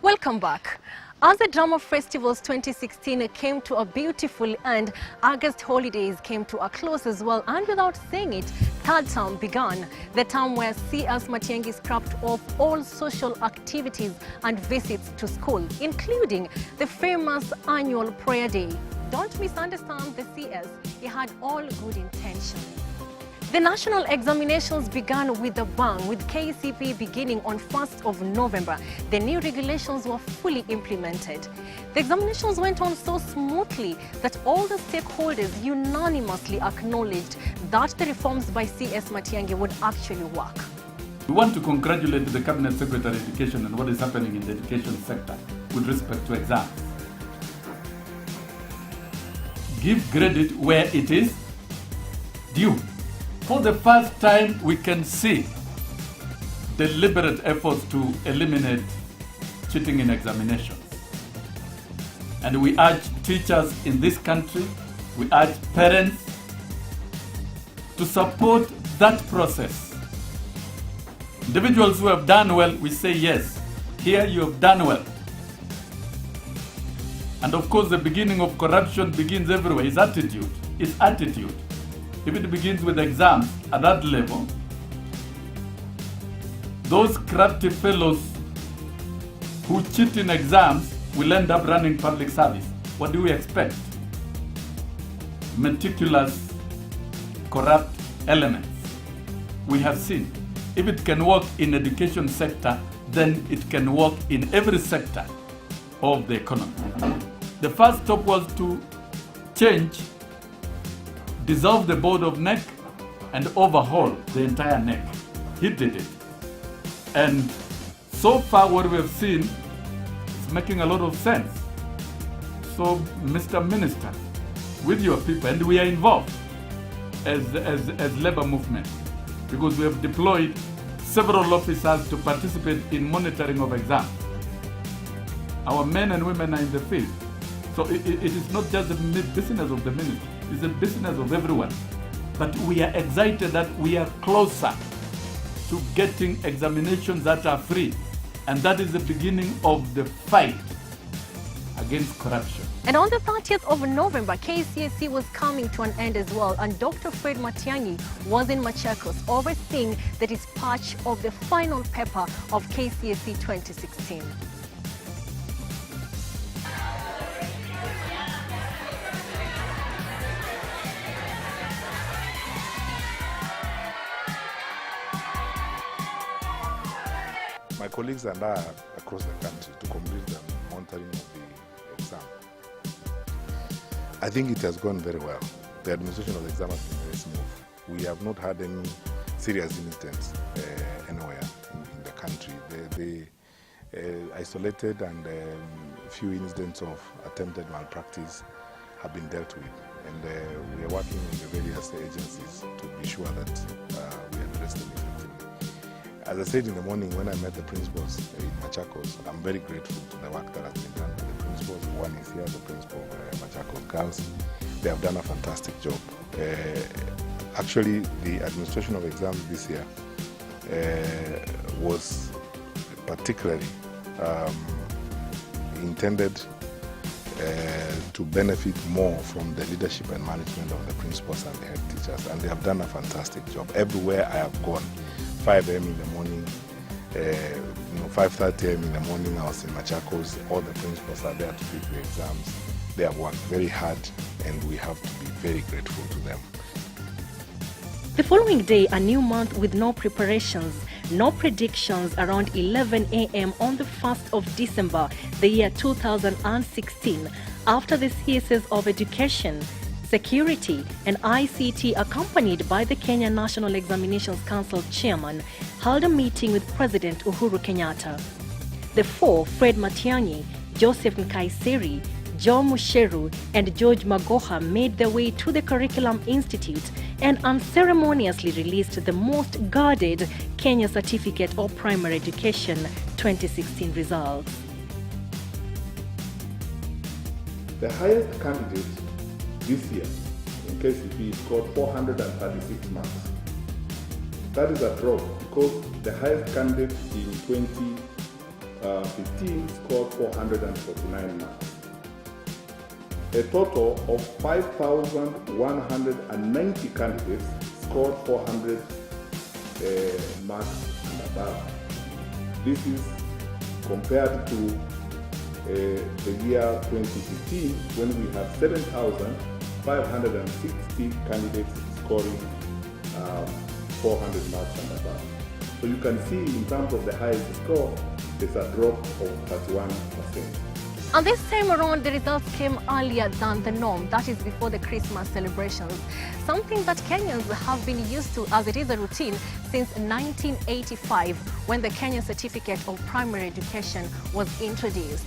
Welcome back. As the Drama Festivals 2016 came to a beautiful end, August holidays came to a close as well, and without saying it, third term began. The term where CS Matiang'i scrapped off all social activities and visits to school, including the famous annual prayer day. Don't misunderstand the CS, he had all good intentions. The national examinations began with a bang, with KCPE beginning on 1st of November. The new regulations were fully implemented. The examinations went on so smoothly that all the stakeholders unanimously acknowledged that the reforms by CS Matiang'i would actually work. We want to congratulate the Cabinet Secretary of Education on what is happening in the education sector with respect to exams. Give credit where it is due. For the first time, we can see deliberate efforts to eliminate cheating in examinations. And we urge teachers in this country, we urge parents to support that process. Individuals who have done well, we say yes, here you have done well. And of course, the beginning of corruption begins everywhere. It's attitude. It's attitude. If it begins with exams at that level, those crafty fellows who cheat in exams will end up running public service. What do we expect? Meticulous, corrupt elements. We have seen. If it can work in education sector, then it can work in every sector of the economy. The first step was to change, dissolve the board of NEC and overhaul the entire NEC. He did it. And so far what we have seen is making a lot of sense. So, Mr. Minister, with your people, and we are involved as labor movement, because we have deployed several officers to participate in monitoring of exams. Our men and women are in the field. So it is not just the business of the ministry, it's the business of everyone. But we are excited that we are closer to getting examinations that are free. And that is the beginning of the fight against corruption. And on the 30th of November, KCSE was coming to an end as well, and Dr. Fred Matiang'i was in Machakos overseeing the dispatch of the final paper of KCSE 2016. My colleagues and I are across the country to complete the monitoring of the exam. I think it has gone very well. The administration of the exam has been very smooth. We have not had any serious incidents anywhere in the country. The isolated and few incidents of attempted malpractice have been dealt with. And we are working with the various agencies to be sure that we address them effectively. As I said in the morning when I met the principals in Machakos, I'm very grateful to the work that has been done by the principals. One is here, the principal of Machakos Girls. They have done a fantastic job. Actually, the administration of exams this year was particularly intended to benefit more from the leadership and management of the principals and the head teachers, and they have done a fantastic job. Everywhere I have gone, 5 a.m. in the morning, 5:30 a.m. in the morning, I was in Machakos. All the principals are there to take the exams. They have worked very hard, and we have to be very grateful to them. The following day, a new month with no preparations, no predictions around 11 a.m. on the 1st of December, the year 2016, after the CSS of Education, Security and ICT, accompanied by the Kenya National Examinations Council chairman, held a meeting with President Uhuru Kenyatta. The four, Fred Matiang'i, Joseph Nkaiseri, John Musheru and George Magoha, made their way to the Curriculum Institute and unceremoniously released the most guarded Kenya Certificate of Primary Education 2016 results. The highest candidate this year in KCPE scored 436 marks. That is a drop because the highest candidate in 2015 scored 449 marks. A total of 5,190 candidates scored 400 marks and above. This is compared to the year 2015 when we had 7,560 candidates scoring 400 marks and above. So you can see in terms of the highest score, there's a drop of 31%. And this time around, the results came earlier than the norm, that is before the Christmas celebrations, something that Kenyans have been used to as it is a routine since 1985 when the Kenya Certificate of Primary Education was introduced.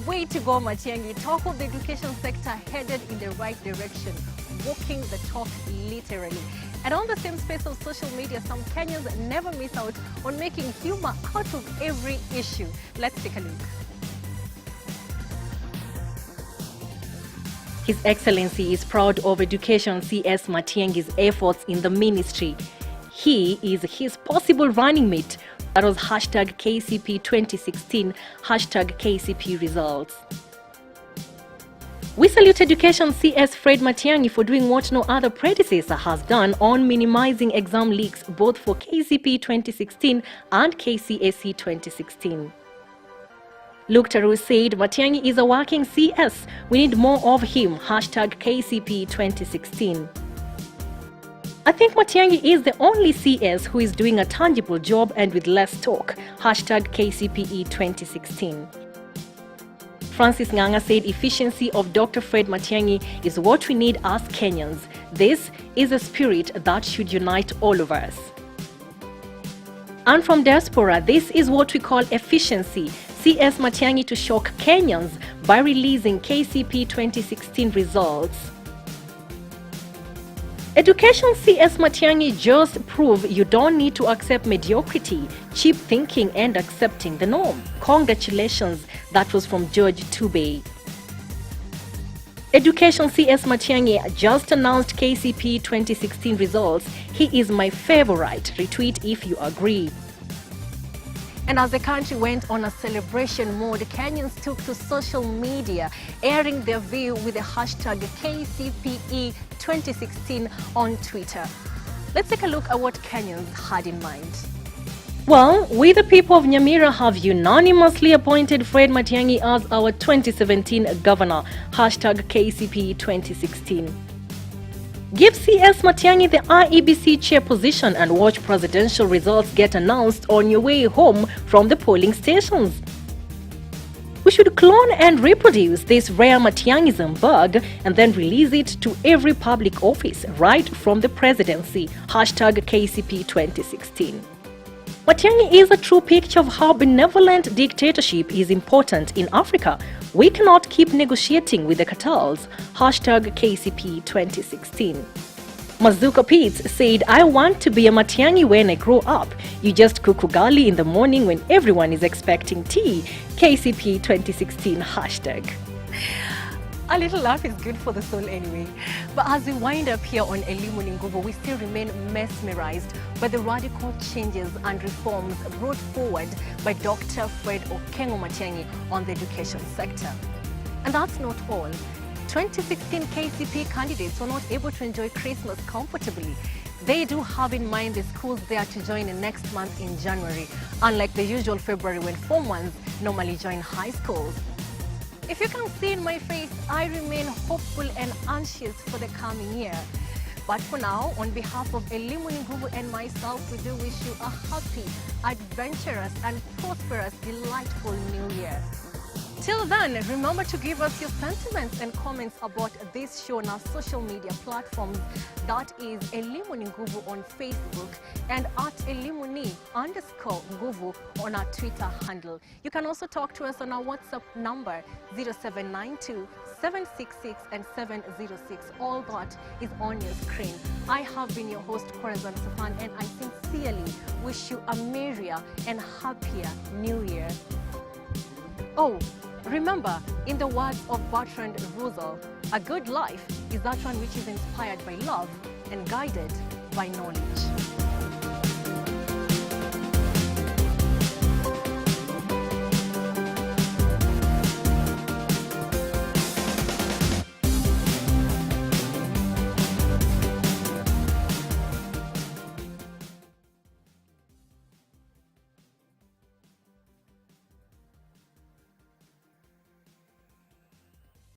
Way to go, Matiang'i. Talk of the education sector headed in the right direction, walking the talk literally. And on the same space of social media, some Kenyans never miss out on making humor out of every issue. Let's take a look. His Excellency is proud of Education CS Matiang'i's efforts in the ministry. He is his possible running mate. That was hashtag KCP 2016, hashtag KCP results. We salute Education CS Fred Matiang'i for doing what no other predecessor has done on minimizing exam leaks both for KCP 2016 and KCSE 2016. Luke Taru said Matiang'i is a working CS. We need more of him. Hashtag KCP 2016. I think Matiang'i is the only CS who is doing a tangible job and with less talk. Hashtag KCPE 2016. Francis Nganga said efficiency of Dr. Fred Matiang'i is what we need as Kenyans. This is a spirit that should unite all of us. And from diaspora, this is what we call efficiency. CS Matiang'i to shock Kenyans by releasing KCP 2016 results. Education CS Matiang'i just prove you don't need to accept mediocrity, cheap thinking and accepting the norm. Congratulations, that was from George Tubey. Education CS Matiang'i just announced KCP 2016 results. He is my favorite. Retweet if you agree. And as the country went on a celebration mode, Kenyans took to social media, airing their view with the hashtag KCPE 2016 on Twitter. Let's take a look at what Kenyans had in mind. Well, we the people of Nyamira have unanimously appointed Fred Matiang'i as our 2017 governor. Hashtag KCPE 2016. Give CS Matiang'i the IEBC chair position and watch presidential results get announced on your way home from the polling stations. We should clone and reproduce this rare Matiang'ism bug and then release it to every public office right from the presidency. Hashtag KCP 2016. Matiang'i is a true picture of how benevolent dictatorship is important in Africa. We cannot keep negotiating with the cartels. Hashtag KCP 2016. Mazuka Pitts said, I want to be a Matiang'i when I grow up. You just cook ugali in the morning when everyone is expecting tea. KCP 2016 hashtag. A little laugh is good for the soul anyway. But as we wind up here on ELIMU, we still remain mesmerized by the radical changes and reforms brought forward by Dr. Fred Okengo Matiang'i on the education sector. And that's not all. 2016 KCP candidates were not able to enjoy Christmas comfortably. They do have in mind the schools they are to join in next month in January, unlike the usual February when Form 1s normally join high schools. If you can see in my face, I remain hopeful and anxious for the coming year. But for now, on behalf of ELIMU and myself, we do wish you a happy, adventurous and prosperous, delightful new year. Till then, remember to give us your sentiments and comments about this show on our social media platforms. That is ELIMU Nguvu on Facebook and at ELIMU_Nguvu on our Twitter handle. You can also talk to us on our WhatsApp number 0792 766 and 706. All that is on your screen. I have been your host, Corazon Safan, and I sincerely wish you a merrier and happier new year. Oh, remember, in the words of Bertrand Russell, a good life is that one which is inspired by love and guided by knowledge.